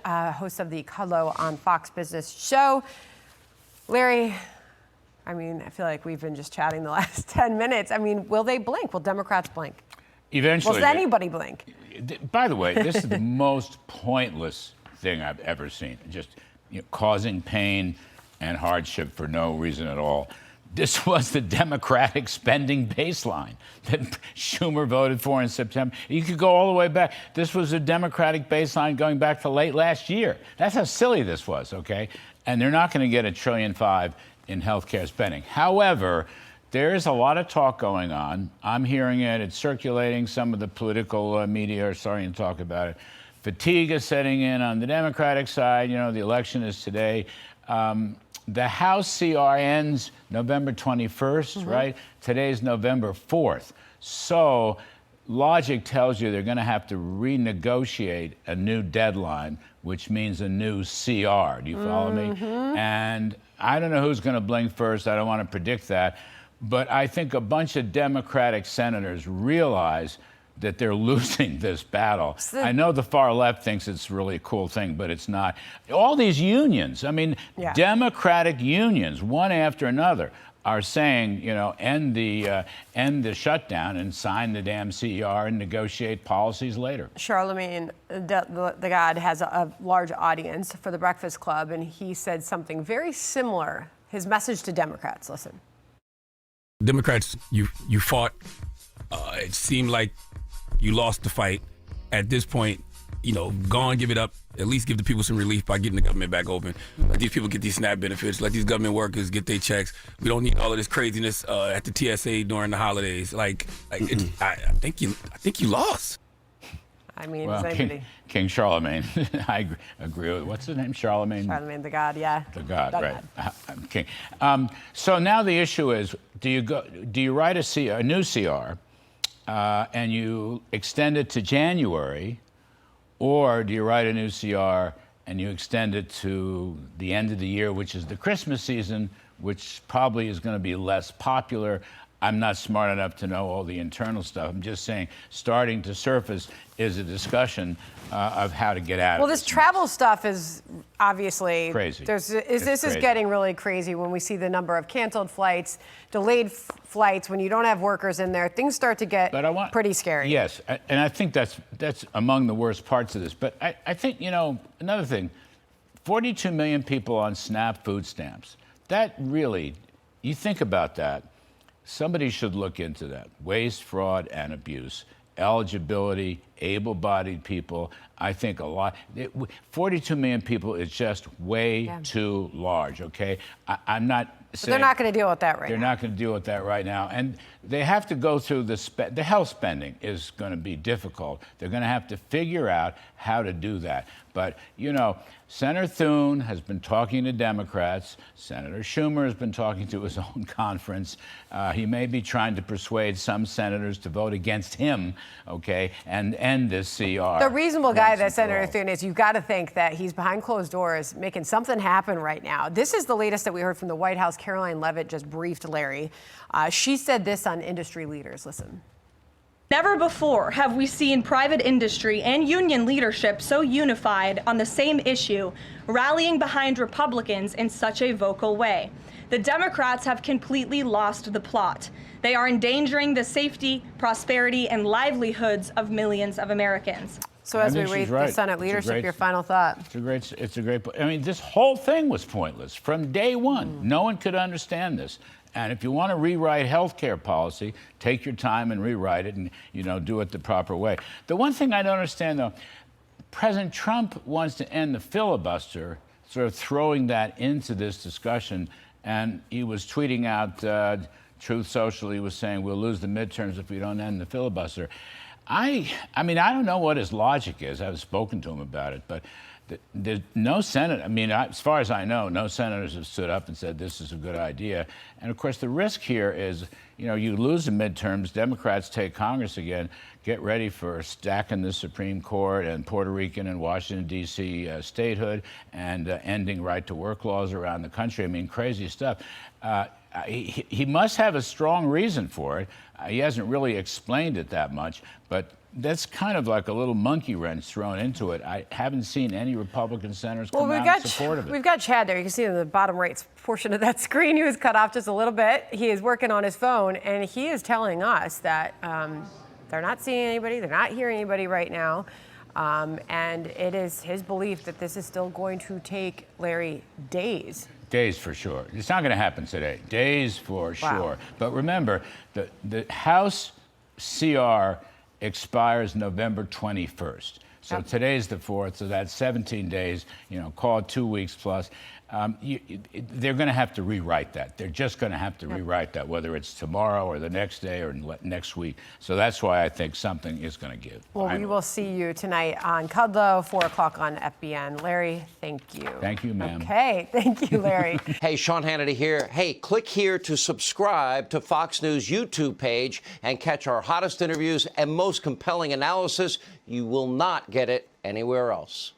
host of the Kudlow on Fox Business show. Larry, I mean, I feel like we've been just chatting the last 10 minutes. I mean, will they blink? Will Democrats blink? Eventually. Will anybody blink? By the way, this is the most pointless thing I've ever seen. Just causing pain and hardship for no reason at all. This was the Democratic spending baseline that Schumer voted for in September. You could go all the way back. This was a Democratic baseline going back to late last year. That's how silly this was, okay? And they're not going to get $1.5 trillion in healthcare spending. However, there is a lot of talk going on. I'm hearing it. It's circulating. Some of the political media are starting to talk about it. Fatigue is setting in on the Democratic side. You know, the election is today. The House CR ends November 21st, right? Today's November 4th. So logic tells you they're going to have to renegotiate a new deadline, which means a new CR. Do you follow me? And I don't know who's going to blink first. I don't want to predict that. But I think a bunch of Democratic senators realize that they're losing this battle. I know the far left thinks it's really a cool thing, but it's not. All these unions, I mean, Democratic unions, one after another, are saying, you know, end the shutdown and sign the damn CR and negotiate policies later. Charlemagne, the God, has a large audience for the Breakfast Club, and he said something very similar. His message to Democrats, listen. Democrats, you fought. It seemed like you lost the fight. At this point, you know, go on, give it up. At least give the people some relief by getting the government back open. Let these people get these SNAP benefits. Let these government workers get their checks. We don't need all of this craziness at the TSA during the holidays. I think you lost. I mean, well, King Charlemagne, I agree with. What's his name? Charlemagne. Charlemagne the God, yeah. The God, right? King. So now the issue is: do you write a new CR, and you extend it to January, or do you write a new CR and you extend it to the end of the year, which is the Christmas season, which probably is going to be less popular? I'm not smart enough to know all the internal stuff. I'm just saying, starting to surface is a discussion of how to get out of it. Well, this travel stuff is obviously crazy. This is getting really crazy when we see the number of canceled flights, delayed flights. When you don't have workers in there, things start to get pretty scary. Yes, and I think that's among the worst parts of this. But I think, you know, another thing, 42 million people on SNAP food stamps. That really, you think about that. Somebody should look into that. Waste, fraud, and abuse. Eligibility, able-bodied people. I think a lot. 42 million people is just way too large, okay? I'm not saying... But they're not going to deal with that right now. They're not going to deal with that right now. And they have to go through the health spending is going to be difficult. They're going to have to figure out how to do that. But, you know, Senator Thune has been talking to Democrats. Senator Schumer has been talking to his own conference. He may be trying to persuade some senators to vote against him, okay, and end this CR. The reasonable guy that Senator Thune is, you've got to think that he's behind closed doors making something happen right now. This is the latest that we heard from the White House. Caroline Leavitt just briefed Larry. She said this on industry leaders. Listen. Never before have we seen private industry and union leadership so unified on the same issue, rallying behind Republicans in such a vocal way. The Democrats have completely lost the plot. They are endangering the safety, prosperity, and livelihoods of millions of Americans. So as we wait for Senate leadership, your final thought? It's a great. I mean, this whole thing was pointless from day one. No one could understand this. And if you want to rewrite health care policy, take your time and rewrite it and, you know, do it the proper way. The one thing I don't understand, though, President Trump wants to end the filibuster, sort of throwing that into this discussion. And he was tweeting out, Truth Social, he was saying, we'll lose the midterms if we don't end the filibuster. I mean, I don't know what his logic is. I've spoken to him about it, but there's no senator, I mean, as far as I know, no senators have stood up and said this is a good idea. And of course, the risk here is, you know, you lose the midterms, Democrats take Congress again, get ready for stacking the Supreme Court and Puerto Rican and Washington, D.C. Statehood and ending right-to-work laws around the country. I mean, crazy stuff. He must have a strong reason for it. He hasn't really explained it that much, but that's kind of like a little monkey wrench thrown into it. I haven't seen any Republican senators come out in support of it. We've got Chad there. You can see in the bottom right portion of that screen, he was cut off just a little bit. He is working on his phone, and he is telling us that they're not seeing anybody, they're not hearing anybody right now. And it is his belief that this is still going to take, Larry, days. Days for sure. It's not going to happen today. Days for sure. But remember, the House CR expires November 21st. So today's the 4th, so that's 17 days, call it 2 weeks plus. They're going to have to rewrite that. They're just going to have to rewrite that, whether it's tomorrow or the next day or next week. So that's why I think something is going to give. Well, we will see you tonight on Kudlow, 4 o'clock on FBN. Larry, thank you. Thank you, ma'am. Okay, thank you, Larry. Hey, Sean Hannity here. Hey, click here to subscribe to Fox News YouTube page and catch our hottest interviews and most compelling analysis. You will not get it anywhere else.